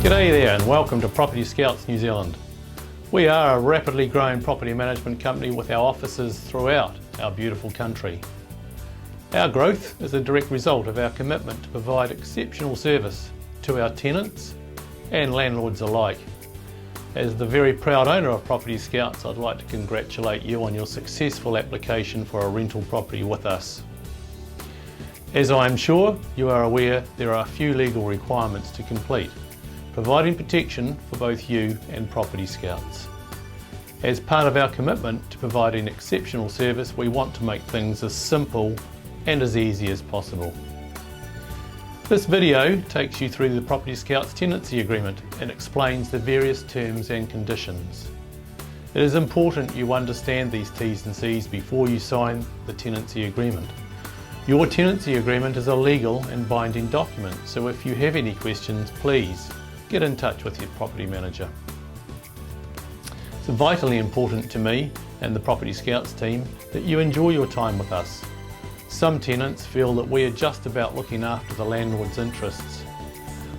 G'day there and welcome to Propertyscouts New Zealand. We are a rapidly growing property management company with our offices throughout our beautiful country. Our growth is a direct result of our commitment to provide exceptional service to our tenants and landlords alike. As the very proud owner of Propertyscouts, I'd like to congratulate you on your successful application for a rental property with us. As I am sure you are aware, there are a few legal requirements to complete, providing protection for both you and Propertyscouts. As part of our commitment to providing exceptional service, we want to make things as simple and as easy as possible. This video takes you through the Propertyscouts Tenancy Agreement and explains the various terms and conditions. It is important you understand these T's and C's before you sign the Tenancy Agreement. Your Tenancy Agreement is a legal and binding document, so if you have any questions, please get in touch with your property manager. It's vitally important to me and the Propertyscouts team that you enjoy your time with us. Some tenants feel that we are just about looking after the landlord's interests.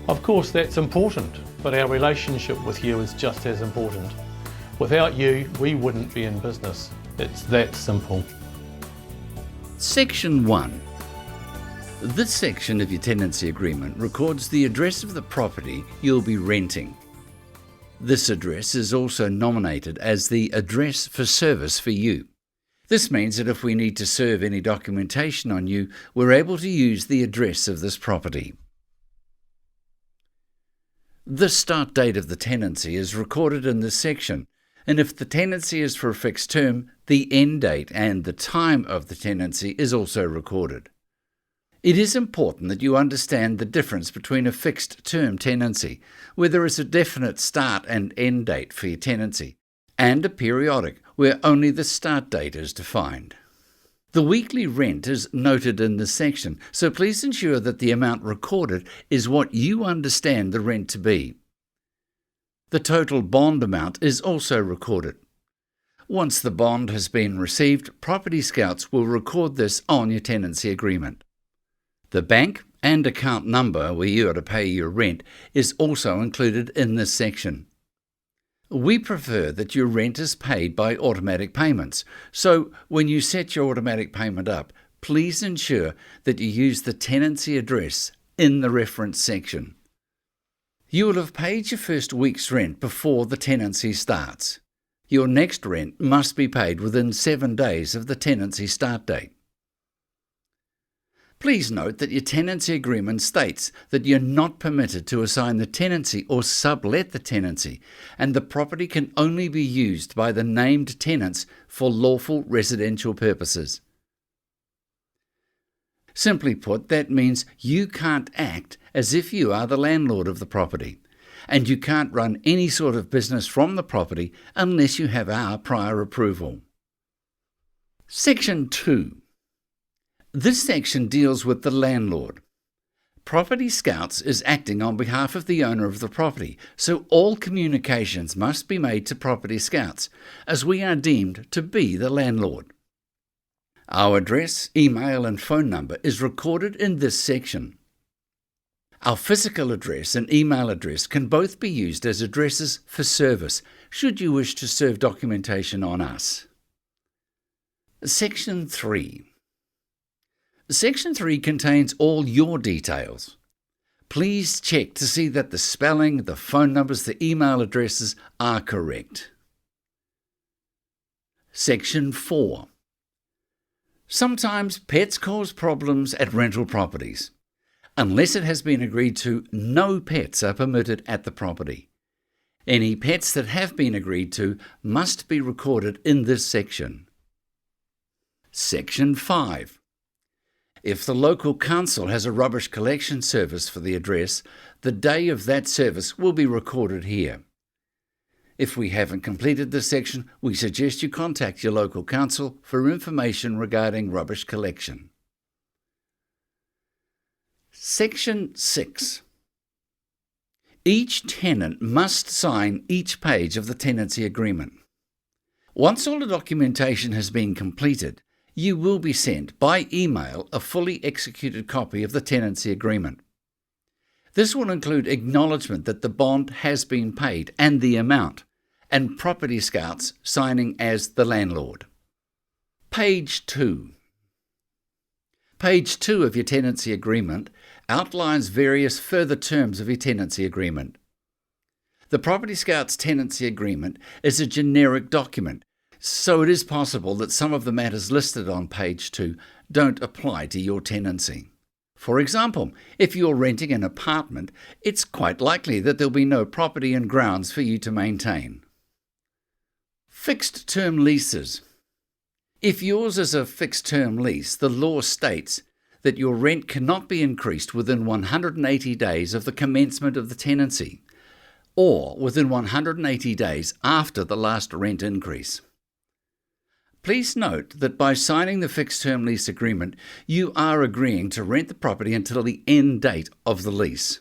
Of course that's important, but our relationship with you is just as important. Without you, we wouldn't be in business. It's that simple. Section 1. This section of your tenancy agreement records the address of the property you'll be renting. This address is also nominated as the address for service for you. This means that if we need to serve any documentation on you, we're able to use the address of this property. The start date of the tenancy is recorded in this section, and if the tenancy is for a fixed term, the end date and the time of the tenancy is also recorded. It is important that you understand the difference between a fixed-term tenancy, where there is a definite start and end date for your tenancy, and a periodic, where only the start date is defined. The weekly rent is noted in this section, so please ensure that the amount recorded is what you understand the rent to be. The total bond amount is also recorded. Once the bond has been received, Propertyscouts will record this on your tenancy agreement. The bank and account number where you are to pay your rent is also included in this section. We prefer that your rent is paid by automatic payments, so when you set your automatic payment up, please ensure that you use the tenancy address in the reference section. You will have paid your first week's rent before the tenancy starts. Your next rent must be paid within 7 days of the tenancy start date. Please note that your tenancy agreement states that you're not permitted to assign the tenancy or sublet the tenancy, and the property can only be used by the named tenants for lawful residential purposes. Simply put, that means you can't act as if you are the landlord of the property, and you can't run any sort of business from the property unless you have our prior approval. Section 2. This section deals with the landlord. Propertyscouts is acting on behalf of the owner of the property, so all communications must be made to Propertyscouts, as we are deemed to be the landlord. Our address, email and phone number is recorded in this section. Our physical address and email address can both be used as addresses for service, should you wish to serve documentation on us. Section 3. Section 3 contains all your details. Please check to see that the spelling, the phone numbers, the email addresses are correct. Section 4. Sometimes pets cause problems at rental properties. Unless it has been agreed to, no pets are permitted at the property. Any pets that have been agreed to must be recorded in this section. Section 5. If the local council has a rubbish collection service for the address, the day of that service will be recorded here. If we haven't completed this section, we suggest you contact your local council for information regarding rubbish collection. Section 6. Each tenant must sign each page of the tenancy agreement. Once all the documentation has been completed, you will be sent by email a fully executed copy of the tenancy agreement. This will include acknowledgement that the bond has been paid and the amount, and Propertyscouts signing as the landlord. Page 2. Page 2 of your tenancy agreement outlines various further terms of your tenancy agreement. The Propertyscouts tenancy agreement is a generic document, so it is possible that some of the matters listed on page 2 don't apply to your tenancy. For example, if you're renting an apartment, it's quite likely that there'll be no property and grounds for you to maintain. Fixed-term leases. If yours is a fixed-term lease, the law states that your rent cannot be increased within 180 days of the commencement of the tenancy, or within 180 days after the last rent increase. Please note that by signing the fixed-term lease agreement, you are agreeing to rent the property until the end date of the lease.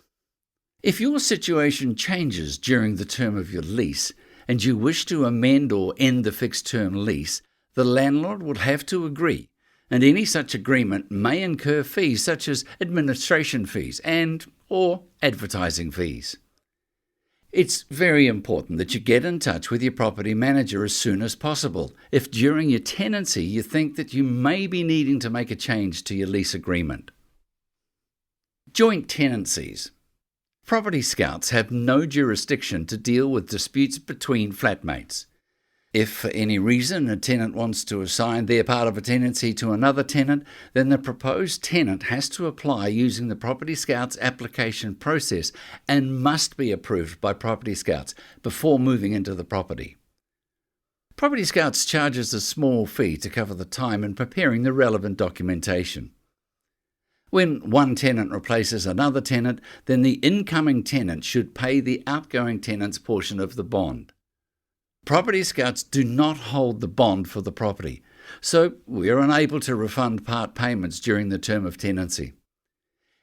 If your situation changes during the term of your lease, and you wish to amend or end the fixed-term lease, the landlord will have to agree, and any such agreement may incur fees such as administration fees and/or advertising fees. It's very important that you get in touch with your property manager as soon as possible if during your tenancy you think that you may be needing to make a change to your lease agreement. Joint tenancies. Propertyscouts have no jurisdiction to deal with disputes between flatmates. If for any reason a tenant wants to assign their part of a tenancy to another tenant, then the proposed tenant has to apply using the Propertyscouts application process and must be approved by Propertyscouts before moving into the property. Propertyscouts charges a small fee to cover the time in preparing the relevant documentation. When one tenant replaces another tenant, then the incoming tenant should pay the outgoing tenant's portion of the bond. Propertyscouts do not hold the bond for the property, so we are unable to refund part payments during the term of tenancy.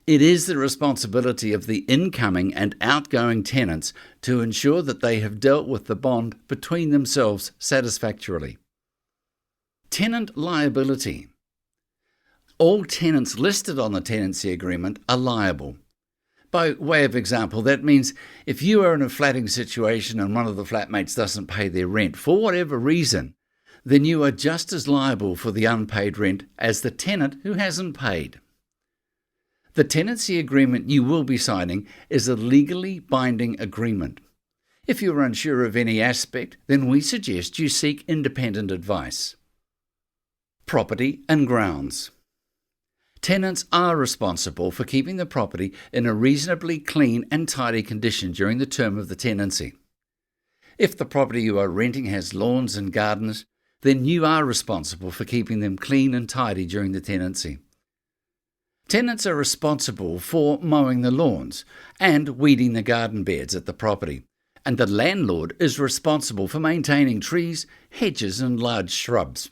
It is the responsibility of the incoming and outgoing tenants to ensure that they have dealt with the bond between themselves satisfactorily. Tenant liability. All tenants listed on the tenancy agreement are liable. By way of example, that means if you are in a flatting situation and one of the flatmates doesn't pay their rent for whatever reason, then you are just as liable for the unpaid rent as the tenant who hasn't paid. The tenancy agreement you will be signing is a legally binding agreement. If you are unsure of any aspect, then we suggest you seek independent advice. Property and grounds. Tenants are responsible for keeping the property in a reasonably clean and tidy condition during the term of the tenancy. If the property you are renting has lawns and gardens, then you are responsible for keeping them clean and tidy during the tenancy. Tenants are responsible for mowing the lawns and weeding the garden beds at the property, and the landlord is responsible for maintaining trees, hedges and large shrubs.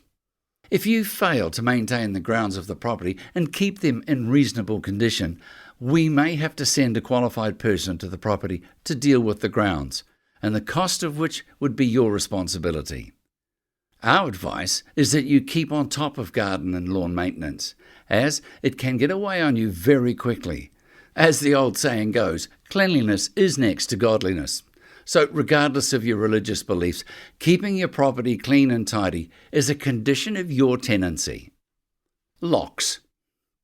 If you fail to maintain the grounds of the property and keep them in reasonable condition, we may have to send a qualified person to the property to deal with the grounds, and the cost of which would be your responsibility. Our advice is that you keep on top of garden and lawn maintenance, as it can get away on you very quickly. As the old saying goes, cleanliness is next to godliness. So regardless of your religious beliefs, keeping your property clean and tidy is a condition of your tenancy. Locks.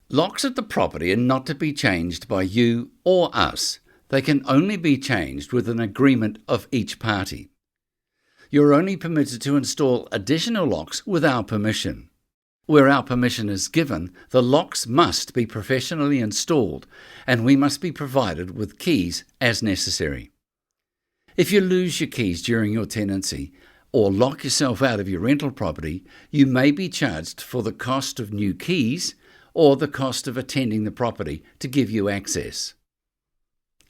Locks at the property are not to be changed by you or us. They can only be changed with an agreement of each party. You're only permitted to install additional locks with our permission. Where our permission is given, the locks must be professionally installed, and we must be provided with keys as necessary. If you lose your keys during your tenancy or lock yourself out of your rental property, you may be charged for the cost of new keys or the cost of attending the property to give you access.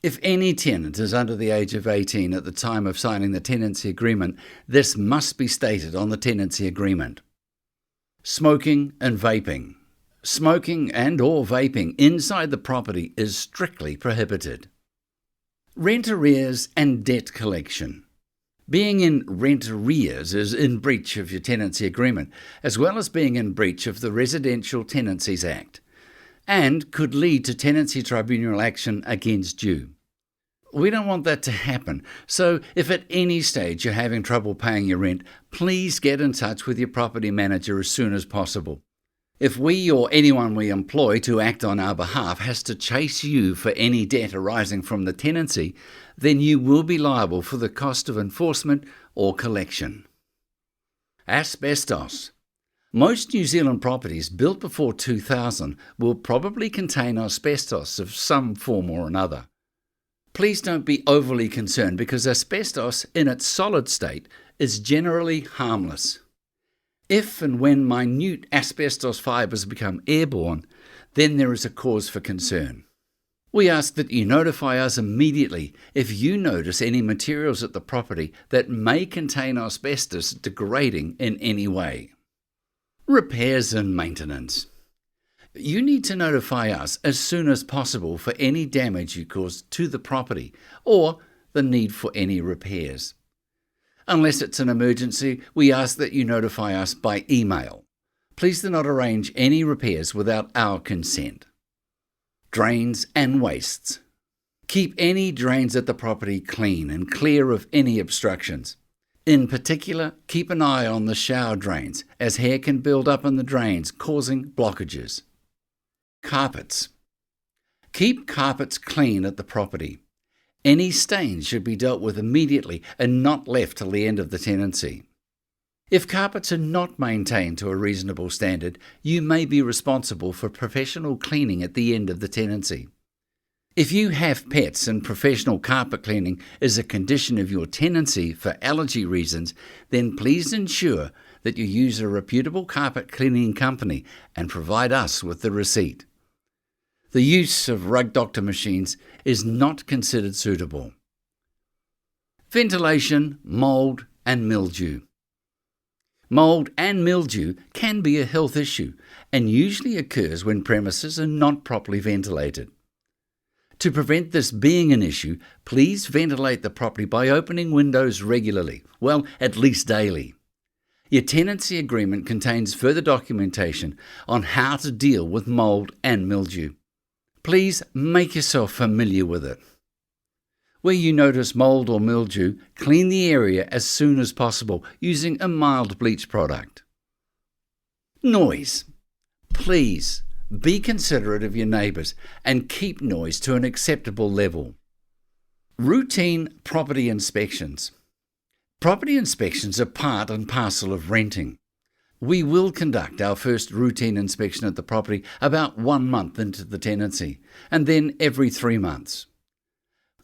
If any tenant is under the age of 18 at the time of signing the tenancy agreement, this must be stated on the tenancy agreement. Smoking and vaping. Smoking and/or vaping inside the property is strictly prohibited. Rent arrears and debt collection. Being in rent arrears is in breach of your tenancy agreement, as well as being in breach of the Residential Tenancies Act. and could lead to tenancy tribunal action against you. We don't want that to happen, so if at any stage you're having trouble paying your rent, please get in touch with your property manager as soon as possible. If we or anyone we employ to act on our behalf has to chase you for any debt arising from the tenancy, then you will be liable for the cost of enforcement or collection. Asbestos. Most New Zealand properties built before 2000 will probably contain asbestos of some form or another. Please don't be overly concerned because asbestos in its solid state is generally harmless. If and when minute asbestos fibres become airborne, then there is a cause for concern. We ask that you notify us immediately if you notice any materials at the property that may contain asbestos degrading in any way. Repairs and maintenance. You need to notify us as soon as possible for any damage you cause to the property or the need for any repairs. Unless it's an emergency, we ask that you notify us by email. Please do not arrange any repairs without our consent. Drains and wastes. Keep any drains at the property clean and clear of any obstructions. In particular, keep an eye on the shower drains, as hair can build up in the drains, causing blockages. Carpets. Keep carpets clean at the property. Any stains should be dealt with immediately and not left till the end of the tenancy. If carpets are not maintained to a reasonable standard, you may be responsible for professional cleaning at the end of the tenancy. If you have pets and professional carpet cleaning is a condition of your tenancy for allergy reasons, then please ensure that you use a reputable carpet cleaning company and provide us with the receipt. The use of rug doctor machines is not considered suitable. Ventilation, mould and mildew. Mould and mildew can be a health issue and usually occurs when premises are not properly ventilated. To prevent this being an issue, please ventilate the property by opening windows regularly, well, at least daily. Your tenancy agreement contains further documentation on how to deal with mould and mildew. Please make yourself familiar with it. Where you notice mould or mildew, clean the area as soon as possible using a mild bleach product. Noise. Please be considerate of your neighbours and keep noise to an acceptable level. Routine property inspections. Property inspections are part and parcel of renting. We will conduct our first routine inspection at the property about 1 month into the tenancy, and then every 3 months.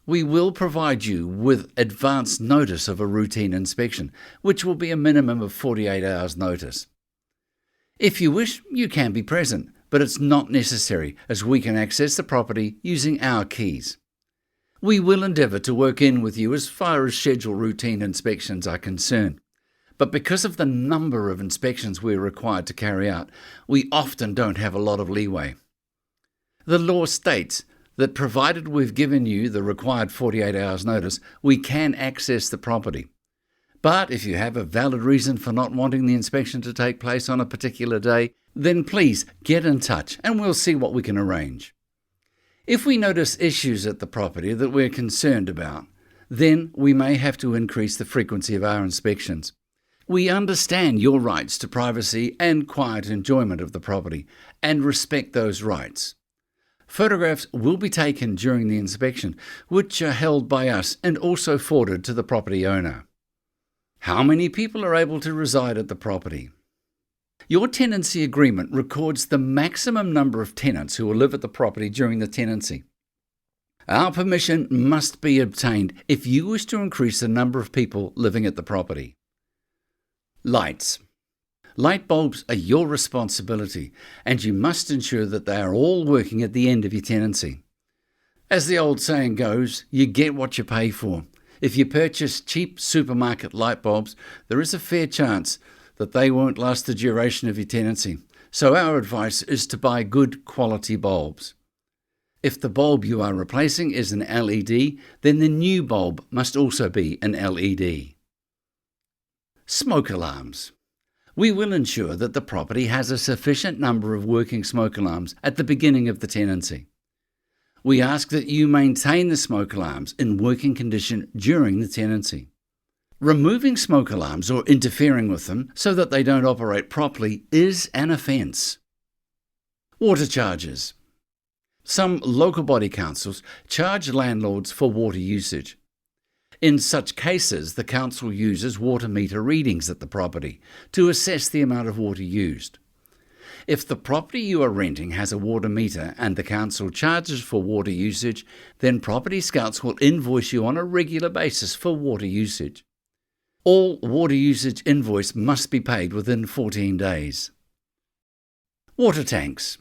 We will provide you with advance notice of a routine inspection, which will be a minimum of 48 hours notice. If you wish, you can be present, but it's not necessary as we can access the property using our keys. We will endeavour to work in with you as far as scheduled routine inspections are concerned. But because of the number of inspections we're required to carry out, we often don't have a lot of leeway. The law states that provided we've given you the required 48 hours notice, we can access the property. But if you have a valid reason for not wanting the inspection to take place on a particular day, then please get in touch and we'll see what we can arrange. If we notice issues at the property that we're concerned about, then we may have to increase the frequency of our inspections. We understand your rights to privacy and quiet enjoyment of the property and respect those rights. Photographs will be taken during the inspection, which are held by us and also forwarded to the property owner. How many people are able to reside at the property? Your tenancy agreement records the maximum number of tenants who will live at the property during the tenancy. Our permission must be obtained if you wish to increase the number of people living at the property. Lights. Light bulbs are your responsibility, and you must ensure that they are all working at the end of your tenancy. As the old saying goes, you get what you pay for. If you purchase cheap supermarket light bulbs, there is a fair chance that they won't last the duration of your tenancy. So our advice is to buy good quality bulbs. If the bulb you are replacing is an LED, then the new bulb must also be an LED. Smoke alarms. We will ensure that the property has a sufficient number of working smoke alarms at the beginning of the tenancy. We ask that you maintain the smoke alarms in working condition during the tenancy. Removing smoke alarms or interfering with them so that they don't operate properly is an offence. Water charges. Some local body councils charge landlords for water usage. In such cases, the council uses water meter readings at the property to assess the amount of water used. If the property you are renting has a water meter and the council charges for water usage, then Propertyscouts will invoice you on a regular basis for water usage. All water usage invoice must be paid within 14 days. Water tanks.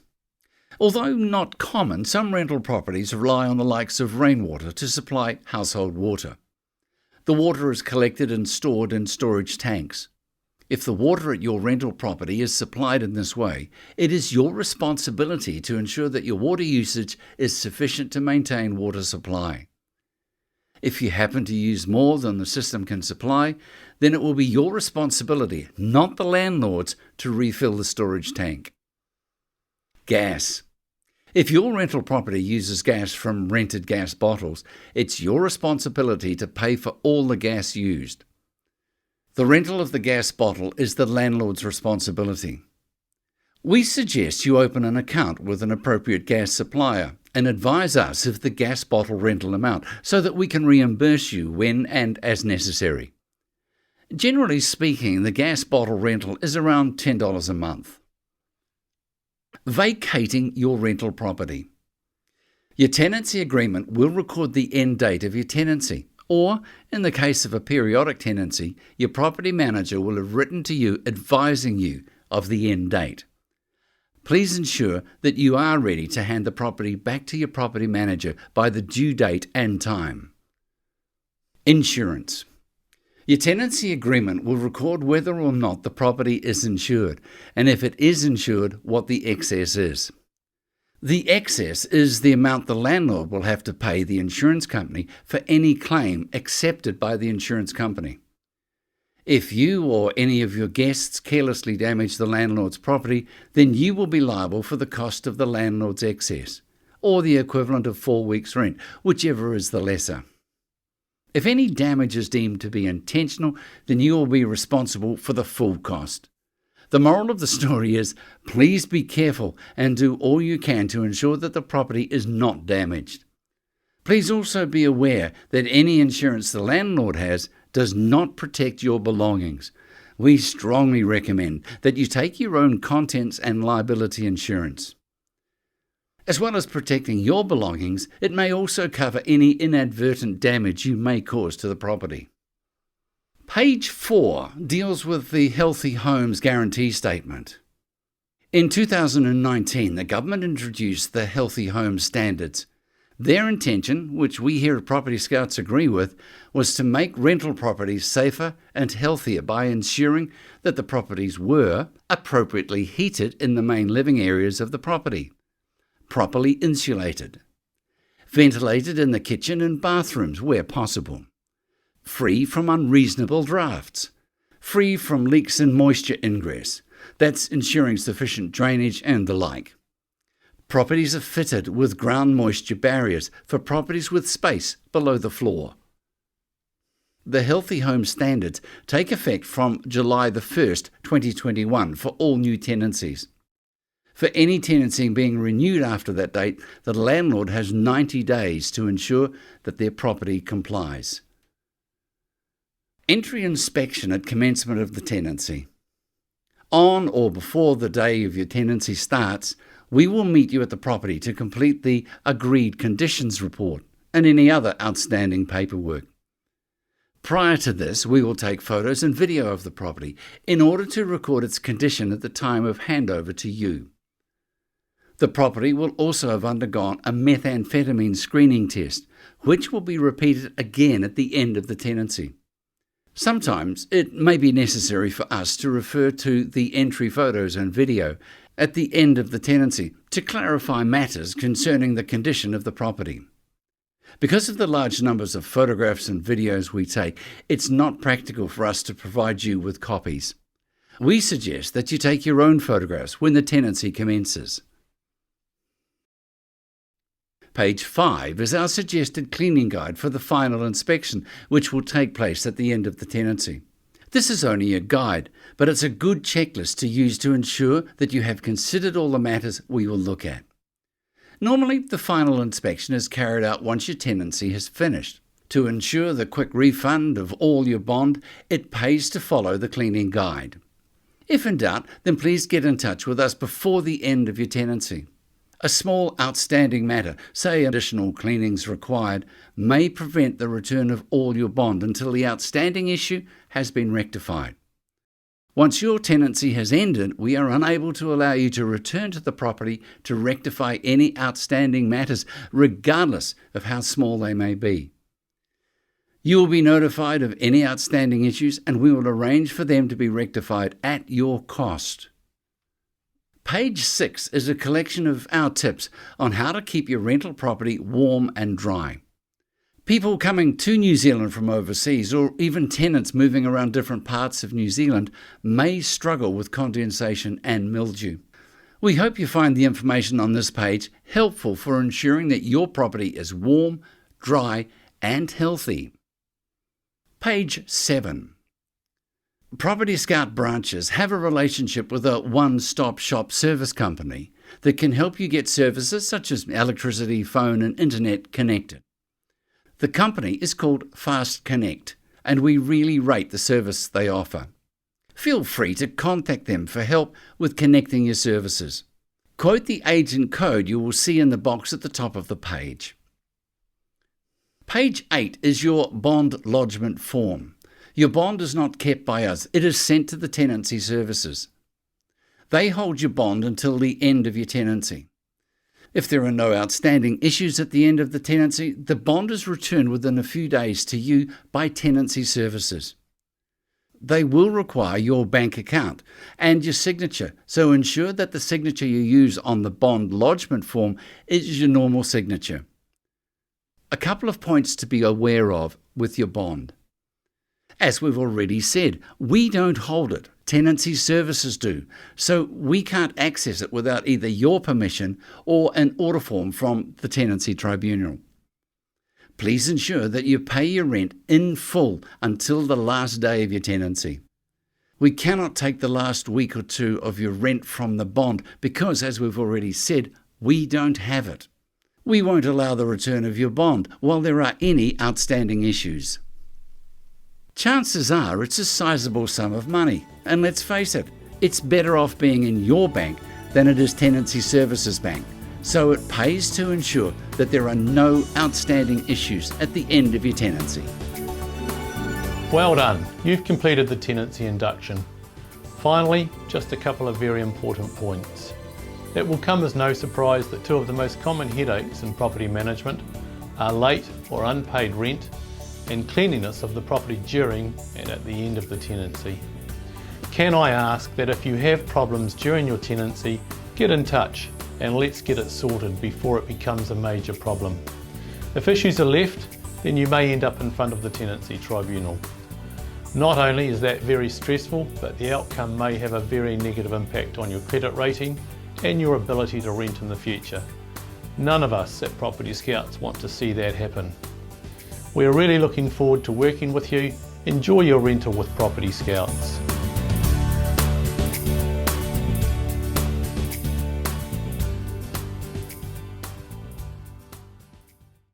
Although not common, some rental properties rely on the likes of rainwater to supply household water. The water is collected and stored in storage tanks. If the water at your rental property is supplied in this way, it is your responsibility to ensure that your water usage is sufficient to maintain water supply. If you happen to use more than the system can supply, then it will be your responsibility, not the landlord's, to refill the storage tank. Gas. If your rental property uses gas from rented gas bottles, it's your responsibility to pay for all the gas used. The rental of the gas bottle is the landlord's responsibility. We suggest you open an account with an appropriate gas supplier and advise us of the gas bottle rental amount so that we can reimburse you when and as necessary. Generally speaking, the gas bottle rental is around $10 a month. Vacating your rental property. Your tenancy agreement will record the end date of your tenancy, or, in the case of a periodic tenancy, your property manager will have written to you advising you of the end date. Please ensure that you are ready to hand the property back to your property manager by the due date and time. Insurance. Your tenancy agreement will record whether or not the property is insured, and if it is insured, what the excess is. The excess is the amount the landlord will have to pay the insurance company for any claim accepted by the insurance company. If you or any of your guests carelessly damage the landlord's property, then you will be liable for the cost of the landlord's excess, or the equivalent of 4 weeks' rent, whichever is the lesser. If any damage is deemed to be intentional, then you will be responsible for the full cost. The moral of the story is, please be careful and do all you can to ensure that the property is not damaged. Please also be aware that any insurance the landlord has does not protect your belongings. We strongly recommend that you take your own contents and liability insurance. As well as protecting your belongings, it may also cover any inadvertent damage you may cause to the property. Page 4 deals with the Healthy Homes Guarantee Statement. In 2019, the government introduced the Healthy Homes Standards. Their intention, which we here at Propertyscouts agree with, was to make rental properties safer and healthier by ensuring that the properties were appropriately heated in the main living areas of the property, properly insulated, ventilated in the kitchen and bathrooms where possible, free from unreasonable drafts, free from leaks and moisture ingress, that's ensuring sufficient drainage and the like. Properties are fitted with ground moisture barriers for properties with space below the floor. The Healthy Home Standards take effect from July the 1st, 2021 for all new tenancies. For any tenancy being renewed after that date, the landlord has 90 days to ensure that their property complies. Entry inspection at commencement of the tenancy. On or before the day of your tenancy starts, we will meet you at the property to complete the agreed conditions report and any other outstanding paperwork. Prior to this, we will take photos and video of the property in order to record its condition at the time of handover to you. The property will also have undergone a methamphetamine screening test, which will be repeated again at the end of the tenancy. Sometimes it may be necessary for us to refer to the entry photos and video at the end of the tenancy to clarify matters concerning the condition of the property. Because of the large numbers of photographs and videos we take, it's not practical for us to provide you with copies. We suggest that you take your own photographs when the tenancy commences. Page 5 is our suggested cleaning guide for the final inspection, which will take place at the end of the tenancy. This is only a guide, but it's a good checklist to use to ensure that you have considered all the matters we will look at. Normally, the final inspection is carried out once your tenancy has finished. To ensure the quick refund of all your bond, it pays to follow the cleaning guide. If in doubt, then please get in touch with us before the end of your tenancy. A small outstanding matter, say additional cleanings required, may prevent the return of all your bond until the outstanding issue has been rectified. Once your tenancy has ended, we are unable to allow you to return to the property to rectify any outstanding matters, regardless of how small they may be. You will be notified of any outstanding issues, and we will arrange for them to be rectified at your cost. Page 6 is a collection of our tips on how to keep your rental property warm and dry. People coming to New Zealand from overseas, or even tenants moving around different parts of New Zealand, may struggle with condensation and mildew. We hope you find the information on this page helpful for ensuring that your property is warm, dry, and healthy. Page 7. Property Scout branches have a relationship with a one-stop shop service company that can help you get services such as electricity, phone, and internet connected. The company is called Fast Connect, and we really rate the service they offer. Feel free to contact them for help with connecting your services. Quote the agent code you will see in the box at the top of the page. Page 8 is your bond lodgement form. Your bond is not kept by us, it is sent to the tenancy services. They hold your bond until the end of your tenancy. If there are no outstanding issues at the end of the tenancy, the bond is returned within a few days to you by tenancy services. They will require your bank account and your signature, so ensure that the signature you use on the bond lodgement form is your normal signature. A couple of points to be aware of with your bond. As we've already said, we don't hold it, tenancy services do, so we can't access it without either your permission or an order form from the Tenancy Tribunal. Please ensure that you pay your rent in full until the last day of your tenancy. We cannot take the last week or two of your rent from the bond because, as we've already said, we don't have it. We won't allow the return of your bond while there are any outstanding issues. Chances are it's a sizable sum of money, and let's face it, it's better off being in your bank than it is Tenancy Services Bank, so it pays to ensure that there are no outstanding issues at the end of your tenancy. Well done, you've completed the tenancy induction. Finally, just a couple of very important points. It will come as no surprise that two of the most common headaches in property management are late or unpaid rent and cleanliness of the property during and at the end of the tenancy. Can I ask that if you have problems during your tenancy, get in touch and let's get it sorted before it becomes a major problem. If issues are left, then you may end up in front of the Tenancy Tribunal. Not only is that very stressful, but the outcome may have a very negative impact on your credit rating and your ability to rent in the future. None of us at Property Scouts want to see that happen. We're really looking forward to working with you. Enjoy your rental with Property Scouts.